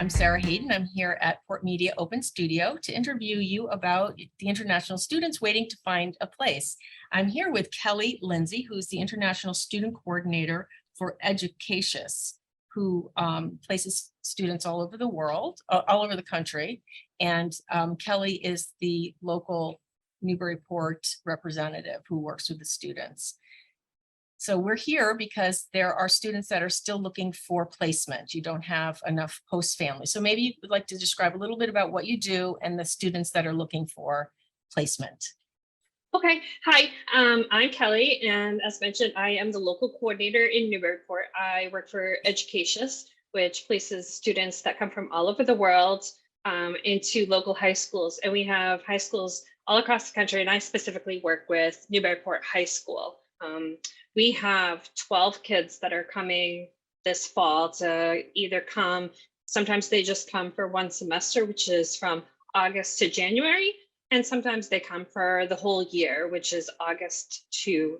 I'm Sarah Hayden. I'm here at PortMedia Open Studio to interview you about the international students waiting to find a place. I'm here with Kelly Lindsey, who's the International Student Coordinator for Educatius, who places students all over the world, all over the country. And Kelly is the local Newburyport representative who works with the students. So we're here because there are students that are still looking for placement. You don't have enough host families. So maybe you would like to describe a little bit about what you do and the students that are looking for placement. Okay, hi, I'm Kelly, and as mentioned, I am the local coordinator in Newburyport. I work for Educatius, which places students that come from all over the world into local high schools. And we have high schools all across the country, and I specifically work with Newburyport High School. We have 12 kids that are coming this fall to either come, sometimes they just come for one semester, which is from August to January, and sometimes they come for the whole year, which is August to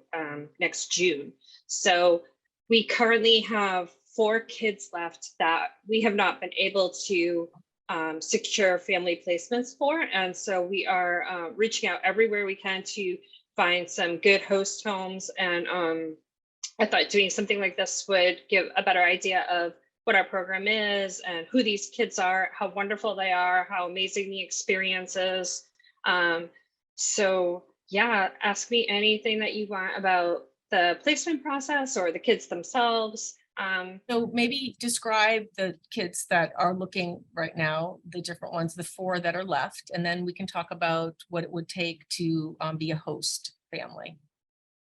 next June. So we currently have 4 kids left that we have not been able to secure family placements for. And so we are reaching out everywhere we can to find some good host homes. And I thought doing something like this would give a better idea of what our program is and who these kids are, how wonderful they are, how amazing the experience is. So yeah, ask me anything that you want about the placement process or the kids themselves. So maybe describe the kids that are looking right now, the different ones, the 4 that are left, and then we can talk about what it would take to be a host family.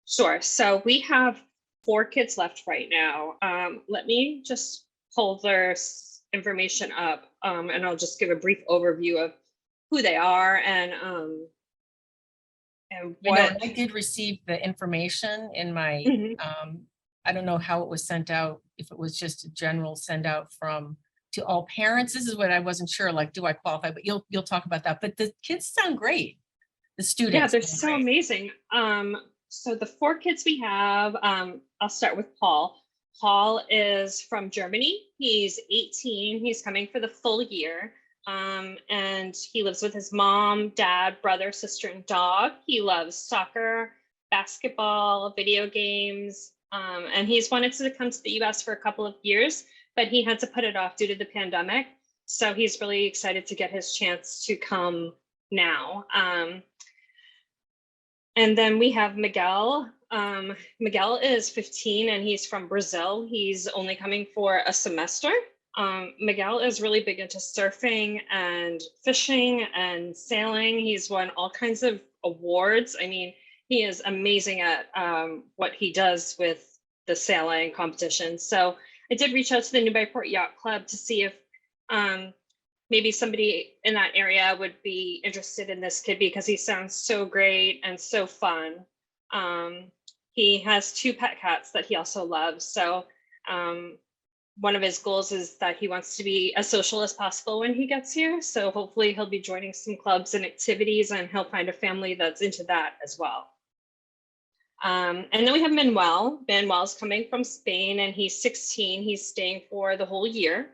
Sure. So we have 4 kids left right now. Let me just pull their information up, and I'll just give a brief overview of who they are and what. I did receive the information in my, Mhm. I don't know how it was sent out, if it was just a general send out to all parents. This is what I wasn't sure, like, do I qualify? But you'll talk about that. But the kids sound great. The Yeah, students they're sound so great. amazing. So the 4 kids we have, I'll start with Paul. Paul is from Germany. He's 18. He's coming for the full year. And he lives with his mom, dad, brother, sister, and dog. He loves soccer, basketball, video games. And he's wanted to come to the US for a couple of years, but he had to put it off due to the pandemic. So he's really excited to get his chance to come now. And then we have Miguel. Miguel is 15 and he's from Brazil. He's only coming for a semester. Miguel is really big into surfing and fishing and sailing. He's won all kinds of awards. I mean, he is amazing at what he does with the sailing competition. So I did reach out to the Newburyport Yacht Club to see if maybe somebody in that area would be interested in this kid because he sounds so great and so fun. He has 2 pet cats that he also loves. So one of his goals is that he wants to be as social as possible when he gets here. So hopefully he'll be joining some clubs and activities and he'll find a family that's into that as well. And then we have Manuel. Manuel's coming from Spain and he's 16. He's staying for the whole year.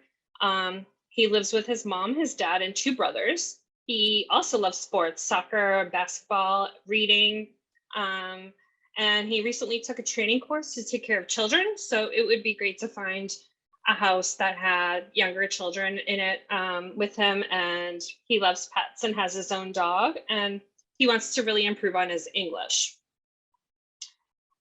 He lives with his mom, his dad, and 2 brothers. He also loves sports, soccer, basketball, reading. And he recently took a training course to take care of children. So it would be great to find a house that had younger children in it with him. And he loves pets and has his own dog. And he wants to really improve on his English.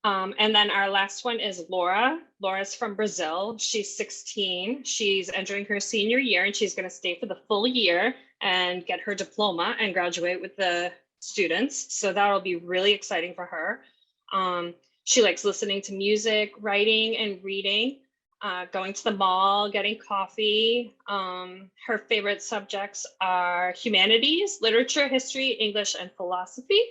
And then our last one is Laura. Laura's from Brazil. She's 16. She's entering her senior year and she's going to stay for the full year and get her diploma and graduate with the students. So that'll be really exciting for her. She likes listening to music, writing, and reading, going to the mall, getting coffee. Her favorite subjects are humanities, literature, history, English, and philosophy.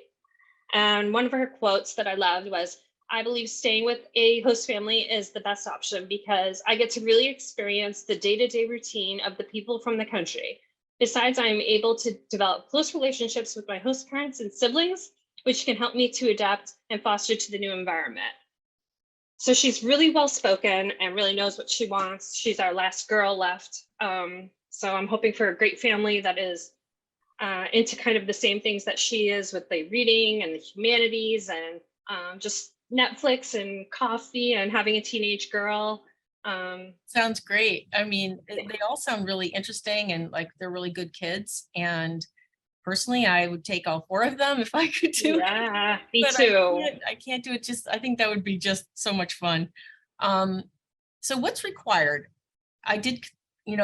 And one of her quotes that I loved was, "I believe staying with a host family is the best option because I get to really experience the day-to-day routine of the people from the country. Besides, I'm able to develop close relationships with my host parents and siblings, which can help me to adapt and foster to the new environment." So she's really well-spoken and really knows what she wants. She's our last girl left. So I'm hoping for a great family that is into kind of the same things that she is with the reading and the humanities and just Netflix and coffee and having a teenage girl. Sounds great. I mean, they all sound really interesting and like they're really good kids. And personally, I would take all four of them if I could do it. Yeah, me But too. I can't do it. Just, I think that would be just so much fun. So what's required? I did,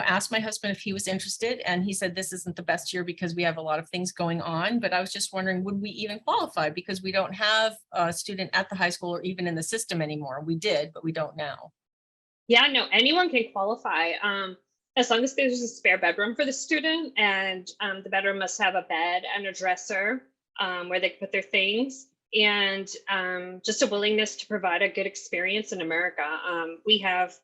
ask my husband if he was interested, and he said this isn't the best year because we have a lot of things going on. But I was just wondering, would we even qualify? Because we don't have a student at the high school or even in the system anymore. We did, but we don't now. Yeah, no, anyone can qualify. As long as there's a spare bedroom for the student, and the bedroom must have a bed and a dresser where they can put their things, and just a willingness to provide a good experience in America. We have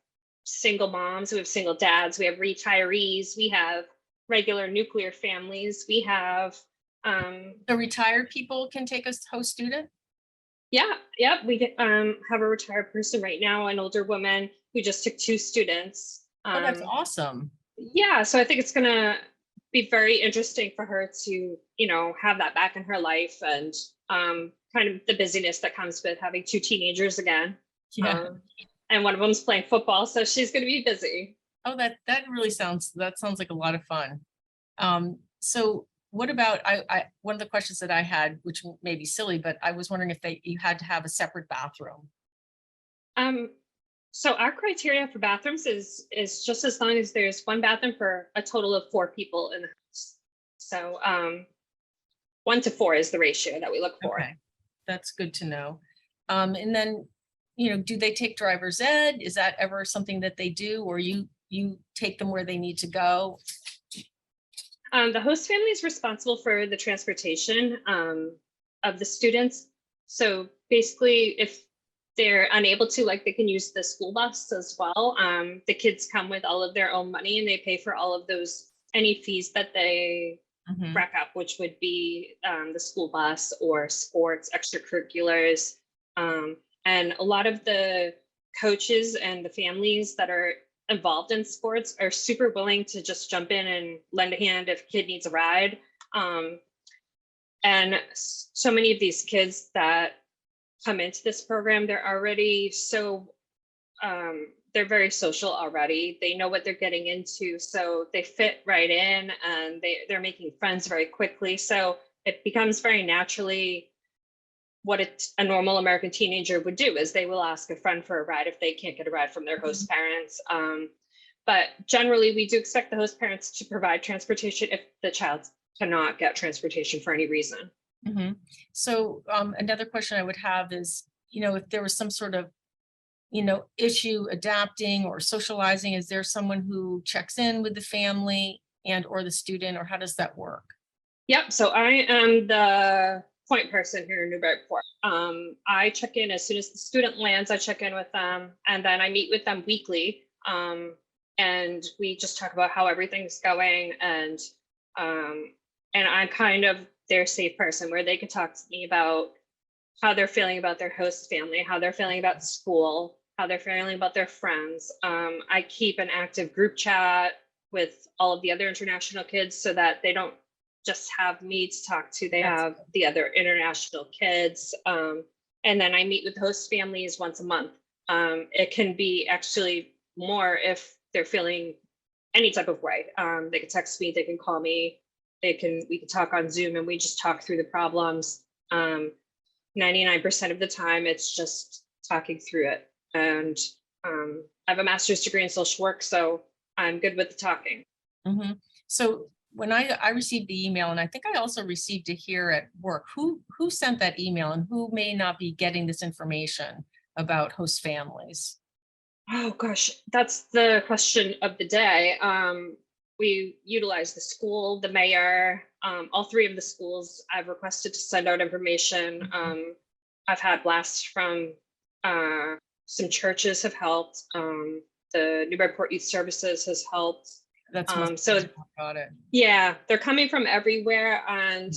single moms, we have single dads, we have retirees, we have regular nuclear families, we have The retired people can take a host student? yeah, we have a retired person right now, an older woman who just took 2 students. Oh, that's awesome. Yeah, so I think it's gonna be very interesting for her to, have that back in her life, and kind of the busyness that comes with having 2 teenagers again. Yeah. And one of them's playing football, so she's gonna be busy. Oh, that really sounds like a lot of fun. So what about, one of the questions that I had, which may be silly, but I was wondering if you had to have a separate bathroom. Um, so our criteria for bathrooms is just as long as there's one bathroom for a total of 4 people in the house. So 1 to 4 is the ratio that we look for. Okay, that's good to know. And then, do they take driver's ed? Is that ever something that they do, or you take them where they need to go? The host family is responsible for the transportation of the students. So basically, if they're unable to, like, they can use the school bus as well. The kids come with all of their own money, and they pay for all of those, any fees that they rack up, which would be the school bus or sports, extracurriculars. And a lot of the coaches and the families that are involved in sports are super willing to just jump in and lend a hand if a kid needs a ride. And so many of these kids that come into this program, they're already so, they're very social already. They know what they're getting into, so they fit right in, and they're making friends very quickly. So it becomes very naturally what a normal American teenager would do, is they will ask a friend for a ride if they can't get a ride from their host parents. But generally, we do expect the host parents to provide transportation if the child cannot get transportation for any reason. So another question I would have is, if there was some sort of, issue adapting or socializing, is there someone who checks in with the family and or the student, or how does that work? Yep. So I am the point person here in Newburyport. I check in as soon as the student lands. I check in with them, and then I meet with them weekly. And we just talk about how everything's going, and I'm kind of their safe person where they can talk to me about how they're feeling about their host family, how they're feeling about school, how they're feeling about their friends. I keep an active group chat with all of the other international kids so that they don't just have me to talk to, they have the other international kids. And then I meet with host families once a month. It can be actually more if they're feeling any type of way. They can text me, they can call me, we can talk on Zoom, and we just talk through the problems. 99% of the time, it's just talking through it. And I have a master's degree in social work, so I'm good with the talking. So when I received the email, and I think I also received it here at work, who sent that email, and who may not be getting this information about host families? Oh gosh, that's the question of the day. We utilize the school, the mayor, all 3 of the schools. I've requested to send out information. I've had blasts from some churches have helped. The Newburyport Youth Services has helped. That's so got it. Yeah, they're coming from everywhere, and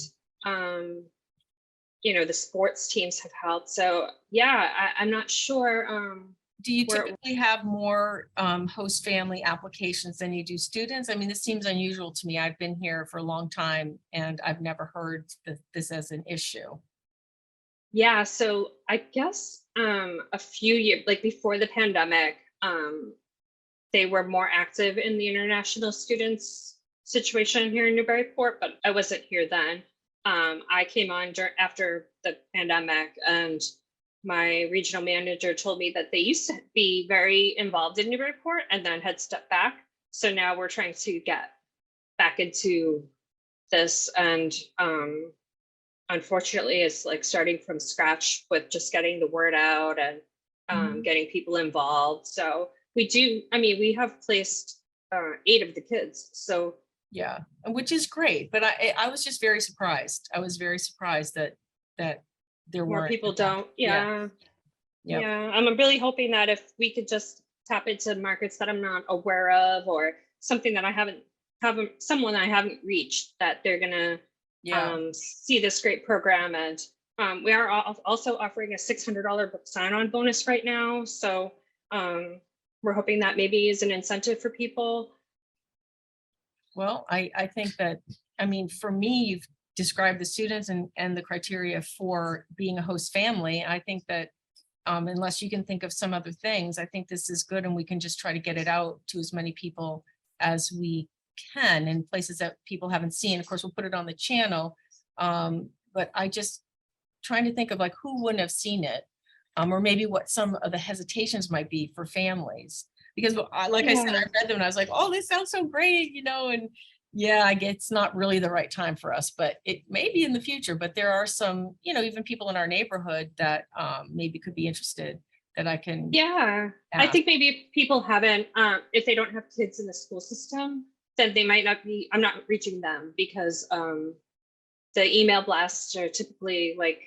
the sports teams have helped. So yeah, I'm not sure Do you We're, typically have more host family applications than you do students? I mean, this seems unusual to me. I've been here for a long time and I've never heard this as an issue. yeah, so I guess a few years, like before the pandemic, they were more active in the international students situation here in Newburyport, but I wasn't here then. I came on after the pandemic, and my regional manager told me that they used to be very involved in Newburyport and then had stepped back. So now we're trying to get back into this, and unfortunately it's like starting from scratch with just getting the word out and getting people involved. So we have placed 8 of the kids. So Yeah, and which is great, but I was just very surprised. I was very surprised that there more weren't people enough. don't. Yeah, Yeah. yeah, I'm really hoping that if we could just tap into markets that I'm not aware of, or something that I haven't someone I haven't reached, that they're gonna yeah. see this great program. And we are also offering a $600 book sign-on bonus right now. So we're hoping that maybe is an incentive for people. Well, I think that, I mean, for me, you've described the students and the criteria for being a host family. I think that unless you can think of some other things, I think this is good and we can just try to get it out to as many people as we can in places that people haven't seen. Of course, we'll put it on the channel. But I just trying to think of like who wouldn't have seen it, or maybe what some of the hesitations might be for families. Because like I said, I Yeah. read them and I was like, oh, this sounds so great, and yeah, I get it's not really the right time for us, but it may be in the future. But there are some, even people in our neighborhood that maybe could be interested that I can Yeah, I ask. think maybe if people haven't, if they don't have kids in the school system, then they might not be, I'm not reaching them, because the email blasts are typically like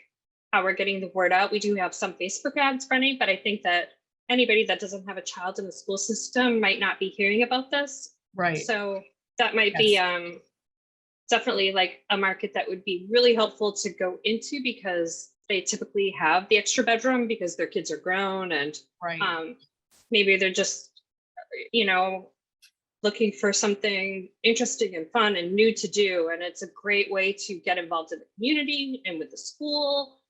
how we're getting the word out. We do have some Facebook ads running, but I think that anybody that doesn't have a child in the school system might not be hearing about this. Right. So that might be Yes. definitely like a market that would be really helpful to go into, because they typically have the extra bedroom because their kids are grown, and Right. maybe they're just, you know, looking for something interesting and fun and new to do. And it's a great way to get involved in the community and with the school,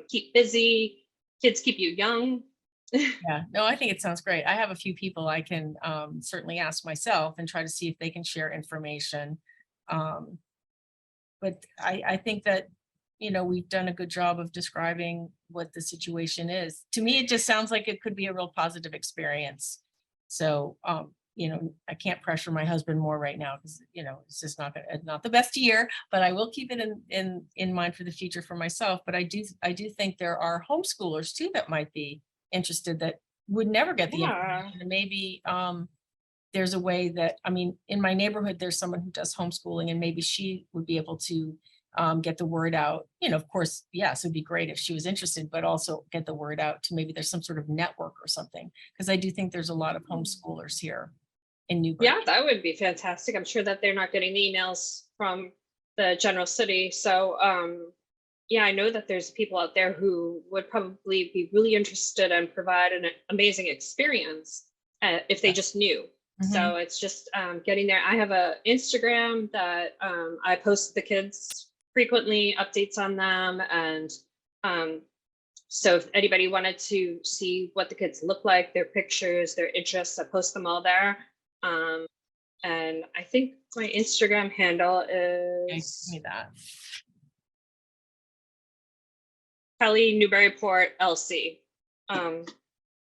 keep busy. Kids keep you young. Yeah, no, I think it sounds great. I have a few people I can certainly ask myself and try to see if they can share information. Um, but I think that, we've done a good job of describing what the situation is. To me, it just sounds like it could be a real positive experience. So, I can't pressure my husband more right now because, it's just not the best year, but I will keep it in mind for the future for myself. But I do think there are homeschoolers too that might be interested that would never get the Yeah. information. And maybe there's a way that, I mean, in my neighborhood, there's someone who does homeschooling and maybe she would be able to get the word out. Of course, yes, it'd be great if she was interested, but also get the word out to maybe there's some sort of network or something. Because I do think there's a lot of homeschoolers here in Newbury. Yeah, that would be fantastic. I'm sure that they're not getting the emails from the general city. So yeah, I know that there's people out there who would probably be really interested and provide an amazing experience if they just knew. Mhm. So it's just getting there. I have a Instagram that I post the kids frequently, updates on them. And so if anybody wanted to see what the kids look like, their pictures, their interests, I post them all there. And I think my Instagram handle Okay, give is me that. Kelly Newburyport LC.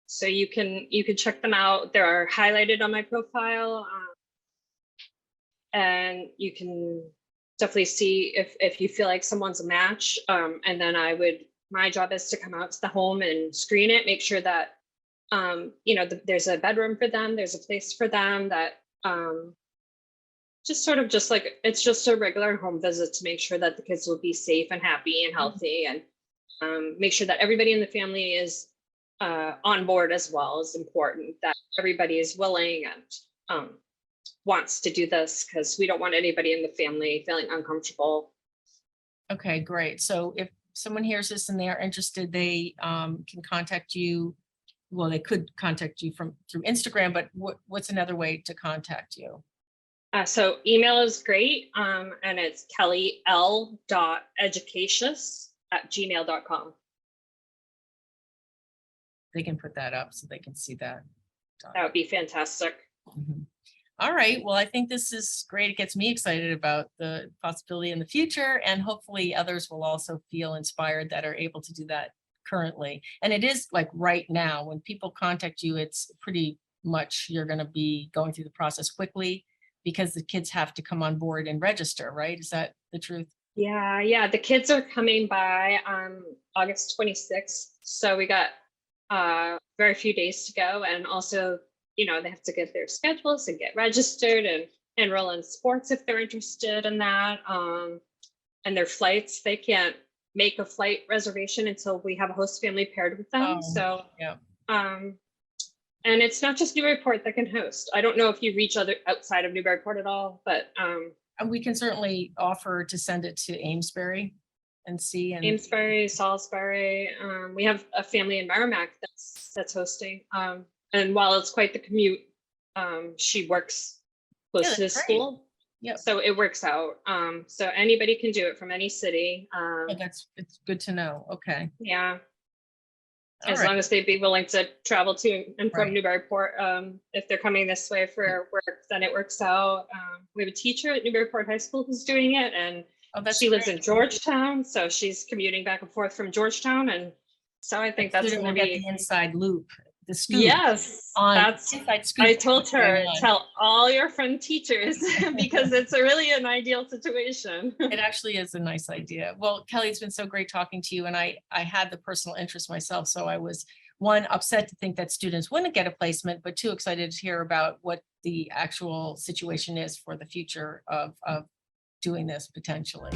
So you can check them out. They're highlighted on my profile, and you can definitely see if you feel like someone's a match. And then my job is to come out to the home and screen it, make sure that there's a bedroom for them, there's a place for them, that just like it's just a regular home visit to make sure that the kids will be safe and happy and healthy, and make sure that everybody in the family is on board as well. Is important that everybody is willing and wants to do this, because we don't want anybody in the family feeling uncomfortable. Okay, great. So if someone hears this and they are interested, they can contact you well, they could contact you through Instagram, but what's another way to contact you? So email is great. And it's kelly.l.educatius@gmail.com. They can put that up so they can see that. That would be fantastic. Mhm. All right. Well, I think this is great. It gets me excited about the possibility in the future, and hopefully others will also feel inspired that are able to do that currently. And it is like right now, when people contact you, it's pretty much you're going to be going through the process quickly because the kids have to come on board and register, right? Is that the truth? Yeah. The kids are coming by August 26th. So we got very few days to go. And also, they have to get their schedules and get registered and enroll in sports if they're interested in that. And their flights, they can't make a flight reservation until we have a host family paired with them. Oh, So, yeah. And it's not just Newburyport that can host. I don't know if you reach other outside of Newburyport at all, but And we can certainly offer to send it to Amesbury and see. And Amesbury, Salisbury. We have a family in Merrimack that's hosting. And while it's quite the commute, she works close to the that's great. school. Yep. So it works out. So anybody can do it from any city. Oh, it's good to know. Okay. Yeah. All As right. long as they'd be willing to travel to and from Right. Newburyport, if they're coming this way for work, then it works out. We have a teacher at Newburyport High School who's doing it, and Oh, that's she lives great. in Georgetown, so she's commuting back and forth from Georgetown, and so I think that's Student going will to get be the inside loop, the scoop yes. on That's inside scoop. I on told what's going her, on. tell all your friend teachers because it's a really an ideal situation. It actually is a nice idea. Well, Kelly, it's been so great talking to you, and I had the personal interest myself, so I was one, upset to think that students wouldn't get a placement, but two, excited to hear about what the actual situation is for the future of doing this potentially.